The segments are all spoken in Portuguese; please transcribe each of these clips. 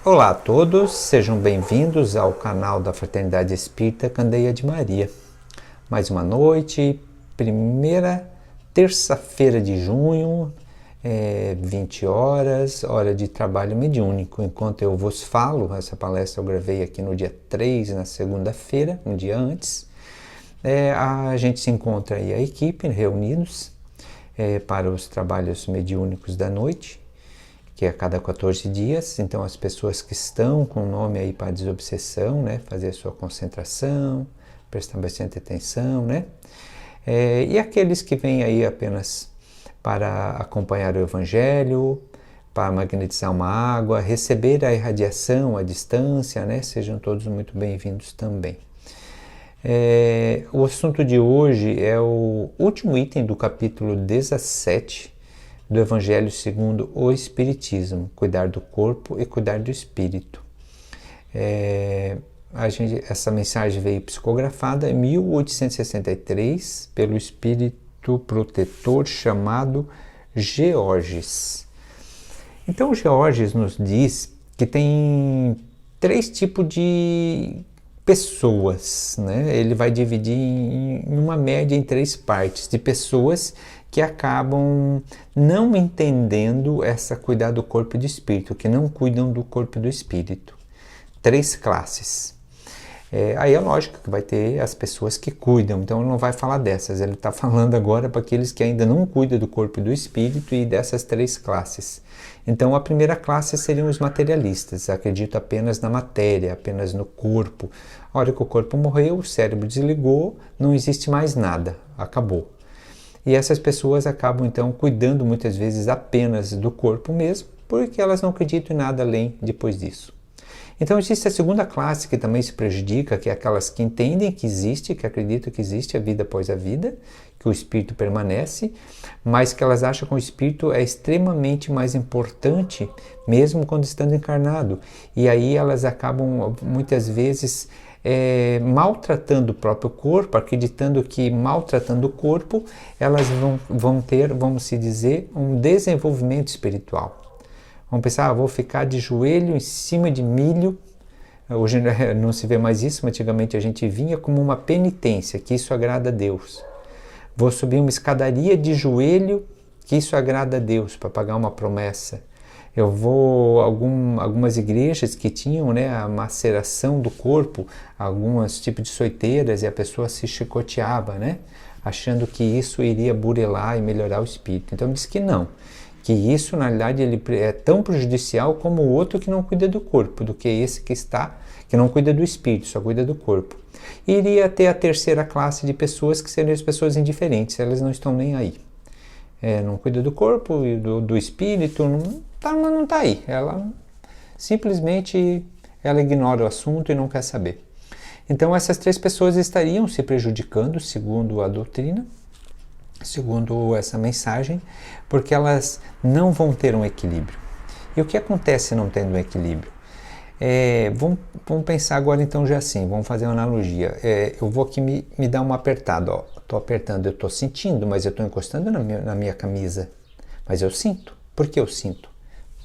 Olá a todos, sejam bem-vindos ao canal da Fraternidade Espírita Candeia de Maria. Mais uma noite, primeira terça-feira de junho, 20 horas, hora de trabalho mediúnico. Enquanto eu vos falo, essa palestra eu gravei aqui no dia 3, na segunda-feira, um dia antes. A gente se encontra aí, a equipe, reunidos para os trabalhos mediúnicos da noite, que é a cada 14 dias. Então as pessoas que estão com o nome aí para desobsessão, né, fazer a sua concentração, prestar bastante atenção, né, e aqueles que vêm aí apenas para acompanhar o Evangelho, para magnetizar uma água, receber a irradiação à distância, né, sejam todos muito bem-vindos também. O assunto de hoje é o último item do capítulo 17 do Evangelho segundo o Espiritismo, cuidar do corpo e cuidar do espírito. Essa mensagem veio psicografada em 1863 pelo espírito protetor chamado Georges. Então, Georges nos diz que tem 3 tipos de pessoas, né? Ele vai dividir em uma média em 3 partes de pessoas que acabam não entendendo essa cuidar do corpo e do espírito, que não cuidam do corpo e do espírito. 3 classes. Aí é lógico que vai ter as pessoas que cuidam, então ele não vai falar dessas, ele está falando agora para aqueles que ainda não cuidam do corpo e do espírito e dessas 3 classes. Então a primeira classe seriam os materialistas, acreditam apenas na matéria, apenas no corpo. A hora que o corpo morreu, o cérebro desligou, não existe mais nada, acabou. E essas pessoas acabam então cuidando muitas vezes apenas do corpo mesmo, porque elas não acreditam em nada além depois disso. Então existe a segunda classe que também se prejudica, que é aquelas que entendem que existe, que acreditam que existe a vida após a vida, que o espírito permanece, mas que elas acham que o espírito é extremamente mais importante, mesmo quando estando encarnado. E aí elas acabam muitas vezes maltratando o próprio corpo, acreditando que maltratando o corpo elas vão ter, vamos se dizer, um desenvolvimento espiritual. Vamos pensar, vou ficar de joelho em cima de milho. Hoje não se vê mais isso, mas antigamente a gente vinha como uma penitência, que isso agrada a Deus. Vou subir uma escadaria de joelho, que isso agrada a Deus, para pagar uma promessa. Eu vou a algumas igrejas que tinham, né, a maceração do corpo, alguns tipos de soiteiras, e a pessoa se chicoteava, né, achando que isso iria burelar e melhorar o espírito. Então diz que não, que isso na realidade ele é tão prejudicial como o outro que não cuida do corpo, do que esse que não cuida do espírito, só cuida do corpo. E iria ter a terceira classe de pessoas, que seriam as pessoas indiferentes, elas não estão nem aí. Não cuida do corpo e do espírito, não está aí. Ela simplesmente ignora o assunto e não quer saber. Então essas 3 pessoas estariam se prejudicando, segundo a doutrina, segundo essa mensagem, porque elas não vão ter um equilíbrio. E o que acontece não tendo um equilíbrio? Vamos pensar agora então já assim, vamos fazer uma analogia. Eu vou aqui me dar uma apertada, ó. Estou apertando, eu estou sentindo, mas eu estou encostando na minha camisa. Mas eu sinto. Por que eu sinto?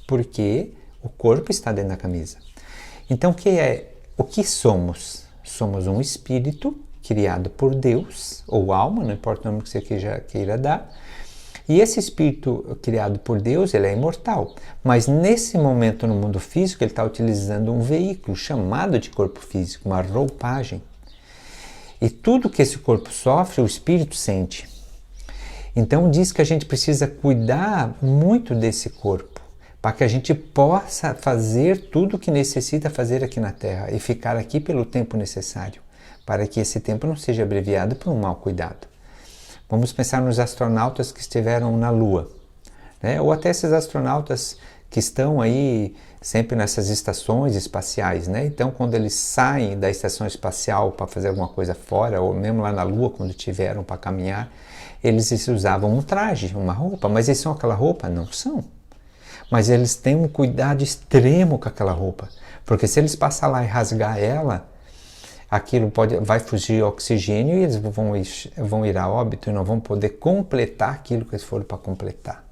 Porque o corpo está dentro da camisa. Então o que somos? Somos um espírito criado por Deus, ou alma, não importa o nome que você queira dar. E esse espírito criado por Deus, ele é imortal. Mas nesse momento no mundo físico, ele está utilizando um veículo chamado de corpo físico, uma roupagem. E tudo que esse corpo sofre, o espírito sente. Então diz que a gente precisa cuidar muito desse corpo, para que a gente possa fazer tudo o que necessita fazer aqui na Terra e ficar aqui pelo tempo necessário, para que esse tempo não seja abreviado por um mau cuidado. Vamos pensar nos astronautas que estiveram na Lua, né? Ou até esses astronautas que estão aí sempre nessas estações espaciais, né? Então, quando eles saem da estação espacial para fazer alguma coisa fora, ou mesmo lá na Lua, quando tiveram para caminhar, eles usavam um traje, uma roupa, mas eles são aquela roupa? Não são. Mas eles têm um cuidado extremo com aquela roupa, porque se eles passar lá e rasgar ela, aquilo vai fugir oxigênio e eles vão ir a óbito e não vão poder completar aquilo que eles foram para completar.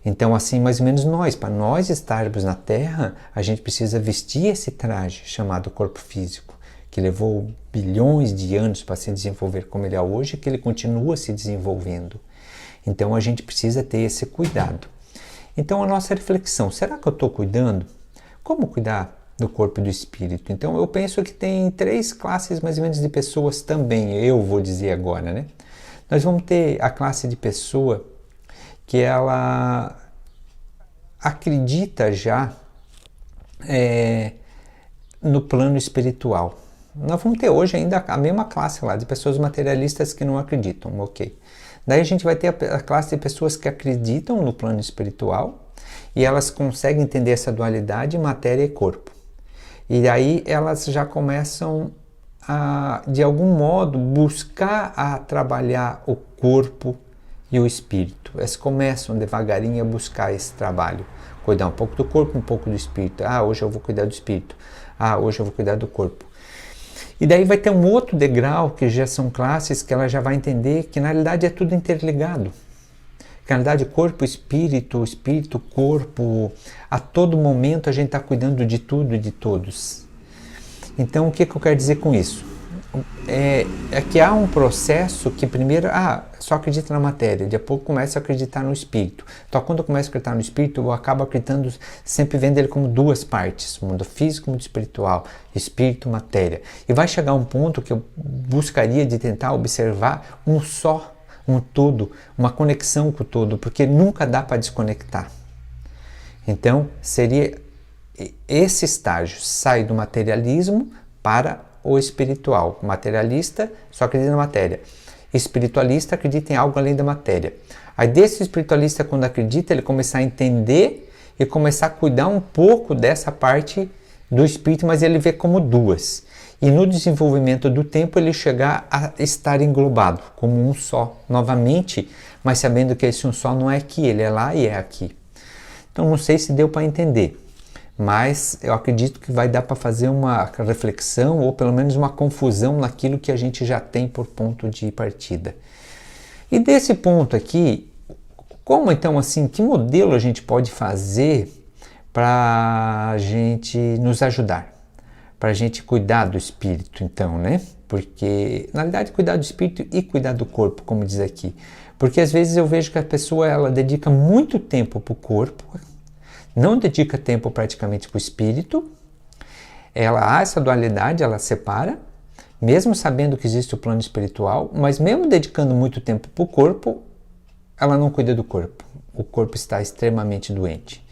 Então, assim, mais ou menos para nós estarmos na Terra, a gente precisa vestir esse traje chamado corpo físico, que levou bilhões de anos para se desenvolver como ele é hoje, e que ele continua se desenvolvendo. Então, a gente precisa ter esse cuidado. Então, a nossa reflexão, será que eu estou cuidando? Como cuidar do corpo e do espírito? Então, eu penso que tem 3 classes mais ou menos de pessoas também, eu vou dizer agora, né? Nós vamos ter a classe de pessoa que ela acredita já no plano espiritual. Nós vamos ter hoje ainda a mesma classe lá de pessoas materialistas que não acreditam, ok. Daí a gente vai ter a classe de pessoas que acreditam no plano espiritual e elas conseguem entender essa dualidade matéria e corpo. E aí elas já começam a, de algum modo, buscar a trabalhar o corpo e o espírito. Eles começam devagarinho a buscar esse trabalho. Cuidar um pouco do corpo, um pouco do espírito. Hoje eu vou cuidar do espírito. Hoje eu vou cuidar do corpo. E daí vai ter um outro degrau, que já são classes que ela já vai entender que na realidade é tudo interligado. Que na realidade corpo, espírito, corpo, a todo momento a gente está cuidando de tudo e de todos. Então o que eu quero dizer com isso? É que há um processo que primeiro, só acredita na matéria, depois começa a acreditar no espírito. Então quando eu começo a acreditar no espírito, eu acabo acreditando, sempre vendo ele como 2 partes, o mundo físico e o mundo espiritual, espírito, matéria. E vai chegar um ponto que eu buscaria de tentar observar um só, um todo, uma conexão com o todo, porque nunca dá para desconectar. Então seria esse estágio, sai do materialismo para o espiritual. Materialista só acredita na matéria. Espiritualista acredita em algo além da matéria. Aí desse espiritualista, quando acredita, ele começar a entender e começar a cuidar um pouco dessa parte do espírito, mas ele vê como 2. E no desenvolvimento do tempo ele chegar a estar englobado como um só, novamente, mas sabendo que esse um só não é aqui, ele é lá e é aqui. Então não sei se deu para entender. Mas eu acredito que vai dar para fazer uma reflexão ou pelo menos uma confusão naquilo que a gente já tem por ponto de partida. E desse ponto aqui, como então assim, que modelo a gente pode fazer para a gente nos ajudar? Para a gente cuidar do espírito então, né? Porque na verdade cuidar do espírito e cuidar do corpo, como diz aqui. Porque às vezes eu vejo que a pessoa ela dedica muito tempo para o corpo, não dedica tempo praticamente para o espírito, ela há essa dualidade, ela separa, mesmo sabendo que existe o plano espiritual, mas mesmo dedicando muito tempo para o corpo, ela não cuida do corpo. O corpo está extremamente doente.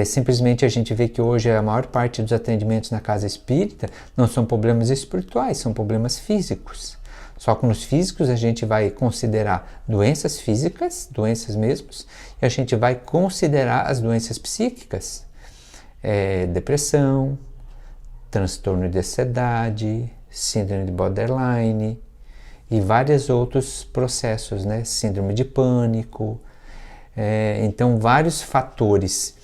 Simplesmente a gente vê que hoje a maior parte dos atendimentos na casa espírita não são problemas espirituais, são problemas físicos. Só que nos físicos a gente vai considerar doenças físicas, doenças mesmos, e a gente vai considerar as doenças psíquicas, depressão, transtorno de ansiedade, síndrome de borderline e vários outros processos, né? Síndrome de pânico, então vários fatores.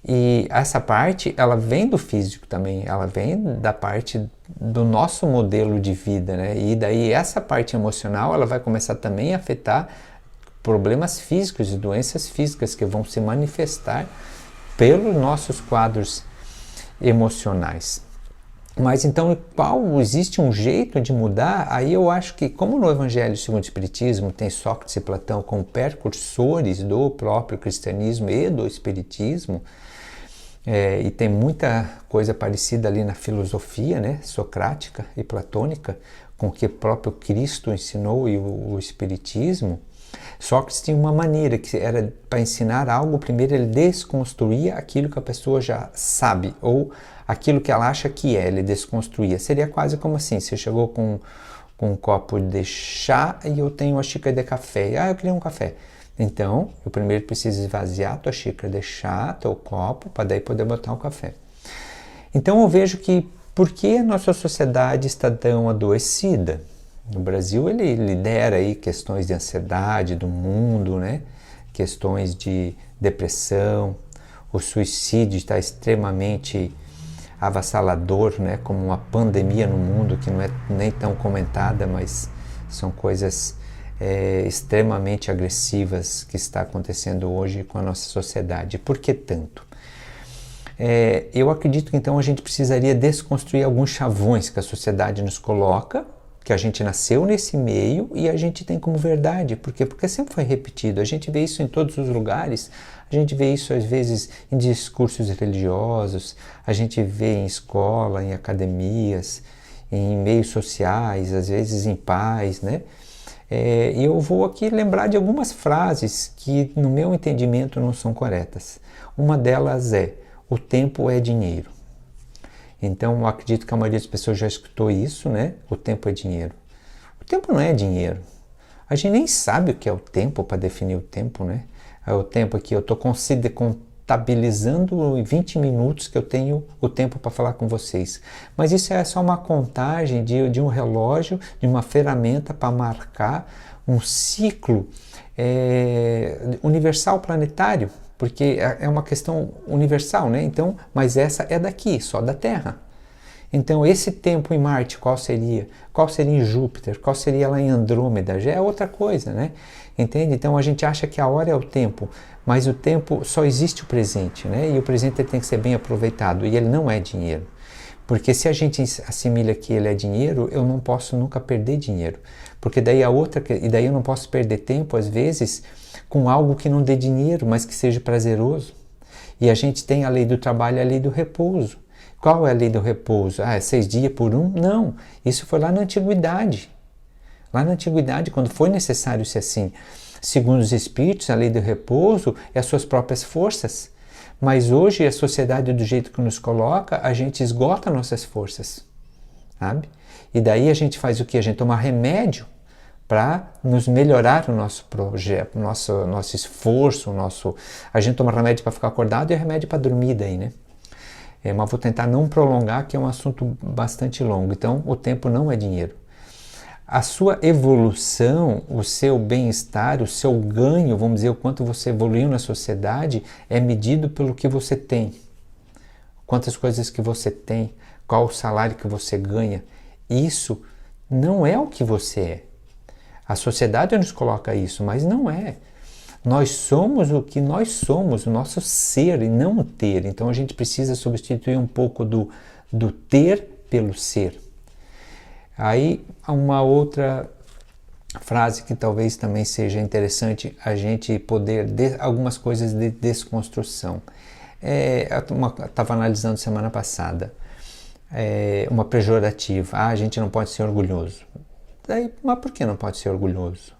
E essa parte, ela vem do físico também, ela vem da parte do nosso modelo de vida, né? E daí essa parte emocional, ela vai começar também a afetar problemas físicos e doenças físicas que vão se manifestar pelos nossos quadros emocionais. Mas então, qual existe um jeito de mudar? Aí eu acho que, como no Evangelho segundo o Espiritismo tem Sócrates e Platão como precursores do próprio cristianismo e do espiritismo, e tem muita coisa parecida ali na filosofia, né, socrática e platônica, com o que o próprio Cristo ensinou e o espiritismo. Sócrates tinha uma maneira que era para ensinar algo, primeiro ele desconstruía aquilo que a pessoa já sabe, ou aquilo que ela acha que ele desconstruía. Seria quase como assim, você chegou com um copo de chá e eu tenho uma xícara de café. Eu queria um café. Então, eu primeiro preciso esvaziar a tua xícara de chá, teu copo, para daí poder botar o café. Então eu vejo que, por que a nossa sociedade está tão adoecida? No Brasil ele lidera aí questões de ansiedade do mundo, né? Questões de depressão, o suicídio está extremamente avassalador, né? Como uma pandemia no mundo que não é nem tão comentada, mas são coisas extremamente agressivas que está acontecendo hoje com a nossa sociedade. Por que tanto? Eu acredito que então a gente precisaria desconstruir alguns chavões que a sociedade nos coloca, que a gente nasceu nesse meio e a gente tem como verdade. Por quê? Porque sempre foi repetido. A gente vê isso em todos os lugares, a gente vê isso às vezes em discursos religiosos, a gente vê em escola, em academias, em meios sociais, às vezes em paz, né? E eu vou aqui lembrar de algumas frases que, no meu entendimento, não são corretas. Uma delas é: o tempo é dinheiro. Então, eu acredito que a maioria das pessoas já escutou isso, né? O tempo é dinheiro. O tempo não é dinheiro. A gente nem sabe o que é o tempo para definir o tempo, né? É o tempo aqui, eu estou contabilizando em 20 minutos que eu tenho o tempo para falar com vocês. Mas isso é só uma contagem de um relógio, de uma ferramenta para marcar um ciclo universal planetário. Porque é uma questão universal, né? Então, mas essa é daqui, só da Terra. Então, esse tempo em Marte, qual seria? Qual seria em Júpiter? Qual seria lá em Andrômeda? Já é outra coisa, né? Entende? Então, a gente acha que a hora é o tempo, mas o tempo só existe o presente, né? E o presente tem que ser bem aproveitado, e ele não é dinheiro. Porque se a gente assimila que ele é dinheiro, eu não posso nunca perder dinheiro. Porque daí daí eu não posso perder tempo, às vezes, com algo que não dê dinheiro, mas que seja prazeroso. E a gente tem a lei do trabalho e a lei do repouso. Qual é a lei do repouso? É 6 dias por um? Não, isso foi lá na antiguidade. Lá na antiguidade, quando foi necessário ser assim. Segundo os espíritos, a lei do repouso é as suas próprias forças. Mas hoje, a sociedade, do jeito que nos coloca, a gente esgota nossas forças, sabe? E daí a gente faz o quê? A gente toma remédio para nos melhorar o nosso projeto, o nosso esforço, a gente toma remédio para ficar acordado e remédio para dormir daí, né? Mas vou tentar não prolongar, que é um assunto bastante longo. Então, o tempo não é dinheiro. A sua evolução, o seu bem-estar, o seu ganho, vamos dizer, o quanto você evoluiu na sociedade, é medido pelo que você tem. Quantas coisas que você tem, qual o salário que você ganha. Isso não é o que você é. A sociedade nos coloca isso, mas não é. Nós somos o que nós somos, o nosso ser e não o ter. Então a gente precisa substituir um pouco do ter pelo ser. Aí uma outra frase que talvez também seja interessante a gente poder, algumas coisas de desconstrução. Eu estava analisando semana passada, uma pejorativa, a gente não pode ser orgulhoso. Daí, mas por que não pode ser orgulhoso?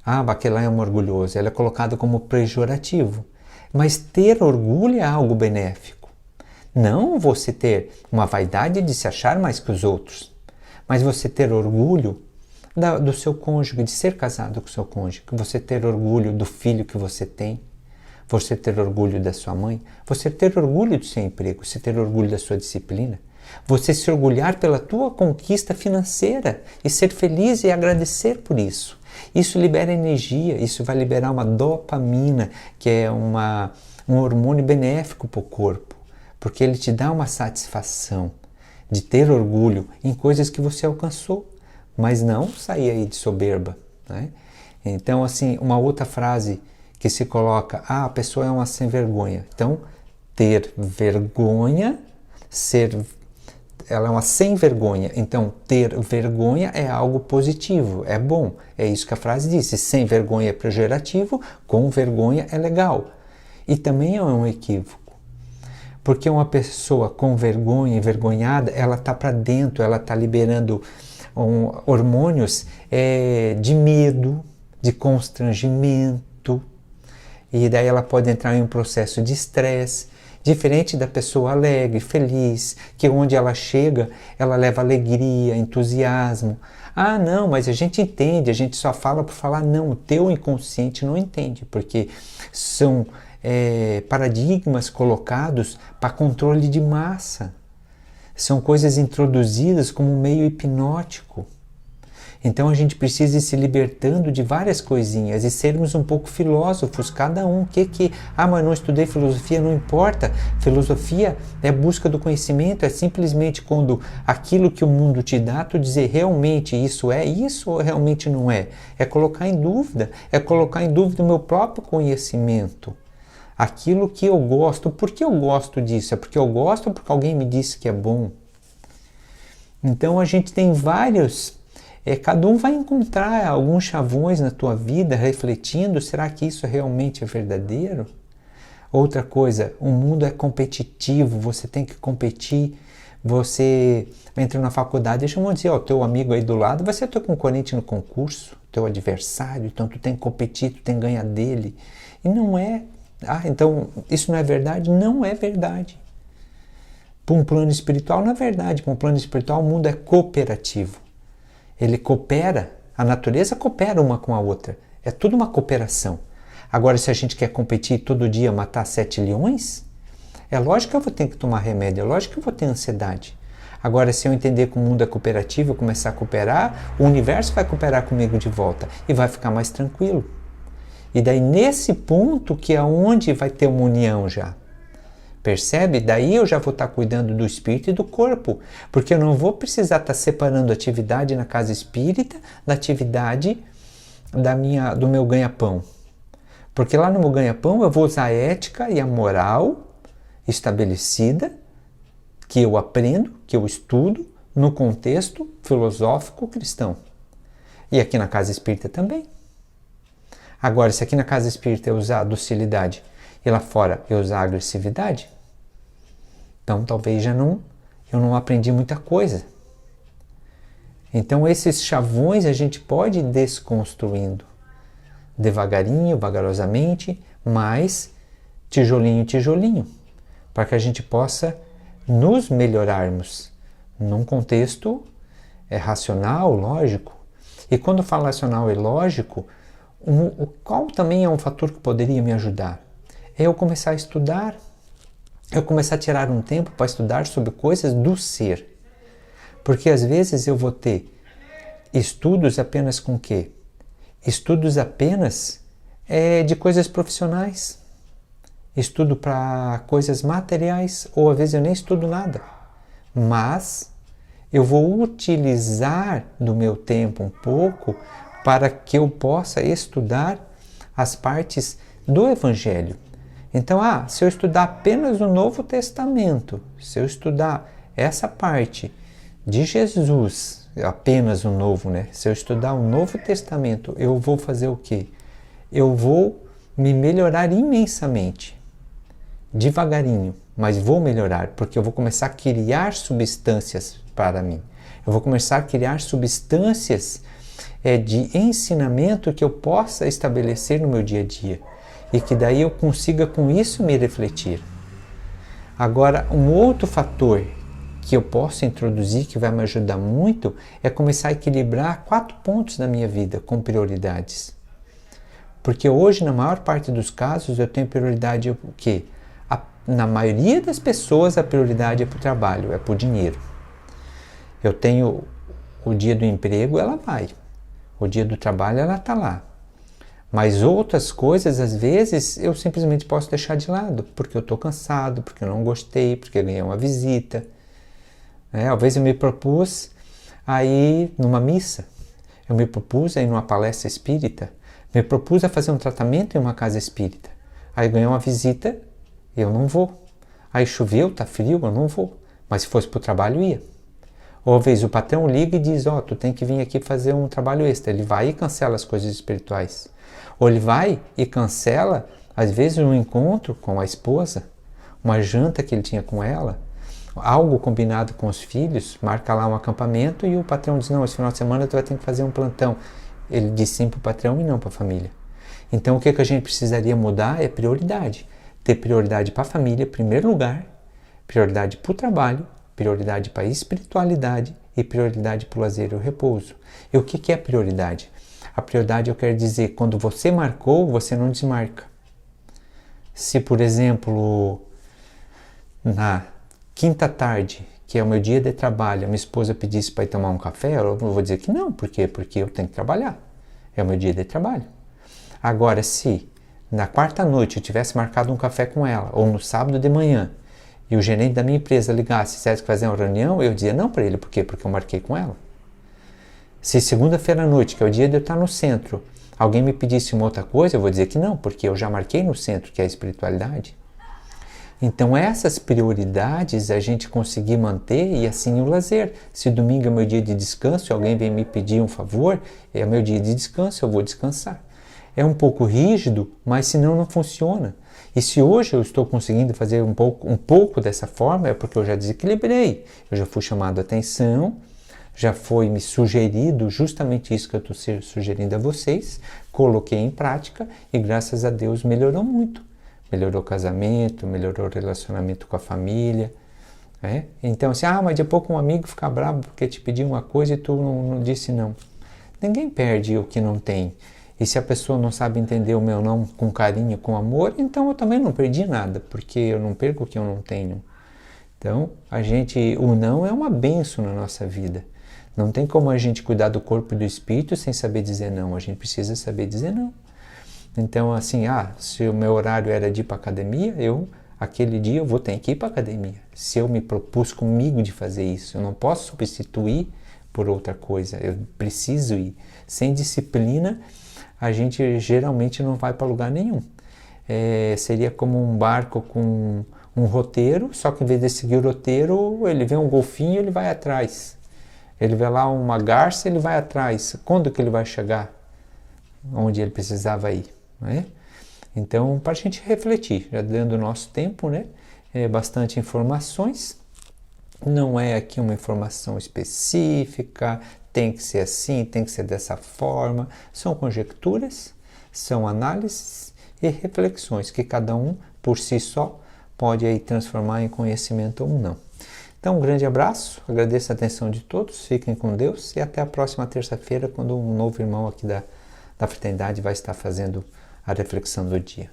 Aquele lá é um orgulhoso, ele é colocado como pejorativo. Mas ter orgulho é algo benéfico. Não você ter uma vaidade de se achar mais que os outros, mas você ter orgulho do seu cônjuge, de ser casado com o seu cônjuge, você ter orgulho do filho que você tem, você ter orgulho da sua mãe, você ter orgulho do seu emprego, você ter orgulho da sua disciplina, você se orgulhar pela tua conquista financeira e ser feliz e agradecer por isso. Isso libera energia, isso vai liberar uma dopamina, que é um hormônio benéfico para o corpo, porque ele te dá uma satisfação de ter orgulho em coisas que você alcançou, mas não sair aí de soberba, né? Então, assim, uma outra frase que se coloca, a pessoa é uma sem vergonha. Então, ter vergonha, ela é uma sem vergonha. Então, ter vergonha é algo positivo, é bom. É isso que a frase diz. Sem vergonha é pejorativo, com vergonha é legal. E também é um equívoco. Porque uma pessoa com vergonha, envergonhada, ela está para dentro, ela está liberando hormônios de medo, de constrangimento. E daí ela pode entrar em um processo de estresse. Diferente da pessoa alegre, feliz, que onde ela chega, ela leva alegria, entusiasmo. Não, mas a gente entende, a gente só fala por falar. Não, o teu inconsciente não entende, porque são paradigmas colocados para controle de massa. São coisas introduzidas como um meio hipnótico. Então a gente precisa ir se libertando de várias coisinhas e sermos um pouco filósofos, cada um. Mas não estudei filosofia, não importa. Filosofia é busca do conhecimento, é simplesmente quando aquilo que o mundo te dá, tu dizer realmente isso é isso ou realmente não é. É colocar em dúvida o meu próprio conhecimento. Aquilo que eu gosto. Por que eu gosto disso? É porque eu gosto ou porque alguém me disse que é bom? Então a gente tem vários... cada um vai encontrar alguns chavões na tua vida refletindo, será que isso realmente é verdadeiro? Outra coisa, o mundo é competitivo, você tem que competir, você entra na faculdade, deixa eu dizer, o teu amigo aí do lado vai ser teu concorrente no concurso, teu adversário, então tu tem que competir, tu tem que ganhar dele. E não é, então isso não é verdade? Não é verdade. Para um plano espiritual, não é verdade. Para um plano espiritual, o mundo é cooperativo. Ele coopera, a natureza coopera uma com a outra. É tudo uma cooperação. Agora, se a gente quer competir todo dia, matar 7 leões, é lógico que eu vou ter que tomar remédio, é lógico que eu vou ter ansiedade. Agora, se eu entender que o mundo é cooperativo, eu começar a cooperar, o universo vai cooperar comigo de volta e vai ficar mais tranquilo. E daí, nesse ponto, que é onde vai ter uma união já. Percebe? Daí eu já vou estar cuidando do espírito e do corpo, porque eu não vou precisar estar separando a atividade na casa espírita da atividade do meu ganha-pão. Porque lá no meu ganha-pão eu vou usar a ética e a moral estabelecida, que eu aprendo, que eu estudo, no contexto filosófico cristão. E aqui na casa espírita também. Agora, se aqui na casa espírita eu usar a docilidade e lá fora eu usar a agressividade, então talvez eu não aprendi muita coisa. Então esses chavões a gente pode ir desconstruindo. Devagarinho, vagarosamente, mas tijolinho, tijolinho. Para que a gente possa nos melhorarmos num contexto racional, lógico. E quando eu falo racional e lógico, qual também é um fator que poderia me ajudar? É eu começar a estudar, eu começar a tirar um tempo para estudar sobre coisas do ser. Porque às vezes eu vou ter estudos apenas com o quê? Estudos apenas de coisas profissionais. Estudo para coisas materiais, ou às vezes eu nem estudo nada. Mas eu vou utilizar do meu tempo um pouco para que eu possa estudar as partes do Evangelho. Então, se eu estudar apenas o Novo Testamento, se eu estudar essa parte de Jesus, apenas o Novo, né? Se eu estudar o Novo Testamento, eu vou fazer o quê? Eu vou me melhorar imensamente, devagarinho, mas vou melhorar, porque eu vou começar a criar substâncias para mim. Eu vou começar a criar substâncias de ensinamento que eu possa estabelecer no meu dia a dia. E que daí eu consiga com isso me refletir. Agora, um outro fator que eu posso introduzir, que vai me ajudar muito, é começar a equilibrar 4 pontos da minha vida com prioridades. Porque hoje, na maior parte dos casos, eu tenho prioridade o quê? Na maioria das pessoas, a prioridade é para o trabalho, é para o dinheiro. Eu tenho o dia do emprego, ela vai. O dia do trabalho, ela está lá. Mas outras coisas, às vezes, eu simplesmente posso deixar de lado, porque eu estou cansado, porque eu não gostei, porque eu ganhei uma visita. Às vezes eu me propus a ir numa missa, eu me propus a ir numa palestra espírita, me propus a fazer um tratamento em uma casa espírita. Aí ganhei uma visita, eu não vou. Aí choveu, está frio, eu não vou. Mas se fosse para o trabalho, ia. Ou às vezes o patrão liga e diz, tu tem que vir aqui fazer um trabalho extra. Ele vai e cancela as coisas espirituais. Ou ele vai e cancela, às vezes, um encontro com a esposa, uma janta que ele tinha com ela, algo combinado com os filhos, marca lá um acampamento e o patrão diz, não, esse final de semana tu vai ter que fazer um plantão. Ele diz sim para o patrão e não para a família. Então o que a gente precisaria mudar é prioridade. Ter prioridade para a família, em primeiro lugar, prioridade para o trabalho, prioridade para a espiritualidade e prioridade para o lazer e o repouso. E o que é prioridade? A prioridade eu quero dizer, quando você marcou, você não desmarca. Se, por exemplo, na quinta tarde, que é o meu dia de trabalho, a minha esposa pedisse para ir tomar um café, eu vou dizer que não. Por quê? Porque eu tenho que trabalhar. É o meu dia de trabalho. Agora, se na quarta noite eu tivesse marcado um café com ela, ou no sábado de manhã, e o gerente da minha empresa ligasse e dissesse que fazer uma reunião, eu dizia não para ele. Por quê? Porque eu marquei com ela. Se segunda-feira à noite, que é o dia de eu estar no centro, alguém me pedisse uma outra coisa, eu vou dizer que não, porque eu já marquei no centro, que é a espiritualidade. Então essas prioridades a gente conseguir manter, e assim o lazer. Se domingo é meu dia de descanso e alguém vem me pedir um favor, é meu dia de descanso, eu vou descansar. É um pouco rígido, mas senão não funciona. E se hoje eu estou conseguindo fazer um pouco dessa forma, é porque eu já desequilibrei. Eu já fui chamado a atenção, já foi me sugerido justamente isso que eu estou sugerindo a vocês, coloquei em prática e graças a Deus melhorou muito. Melhorou o casamento, melhorou o relacionamento com a família. Né? Então assim, mas daqui a pouco um amigo fica bravo porque te pediu uma coisa e tu não disse não. Ninguém perde o que não tem. E se a pessoa não sabe entender o meu não com carinho, com amor, então eu também não perdi nada, porque eu não perco o que eu não tenho. Então, o não é uma bênção na nossa vida. Não tem como a gente cuidar do corpo e do espírito sem saber dizer não. A gente precisa saber dizer não. Então, assim, se o meu horário era de ir para academia, aquele dia eu vou ter que ir para academia. Se eu me propus comigo de fazer isso, eu não posso substituir por outra coisa. Eu preciso ir. Sem disciplina, a gente geralmente não vai para lugar nenhum. Seria como um barco com um roteiro, só que em vez de seguir o roteiro, ele vê um golfinho, ele vai atrás. Ele vê lá uma garça, ele vai atrás. Quando que ele vai chegar onde ele precisava ir? Né? Então, para a gente refletir, já dando o nosso tempo, né? Bastante informações. Não é aqui uma informação específica, tem que ser assim, tem que ser dessa forma. São conjecturas, são análises e reflexões que cada um, por si só, pode aí transformar em conhecimento ou não. Então, um grande abraço, agradeço a atenção de todos, fiquem com Deus e até a próxima terça-feira, quando um novo irmão aqui da Fraternidade vai estar fazendo a reflexão do dia.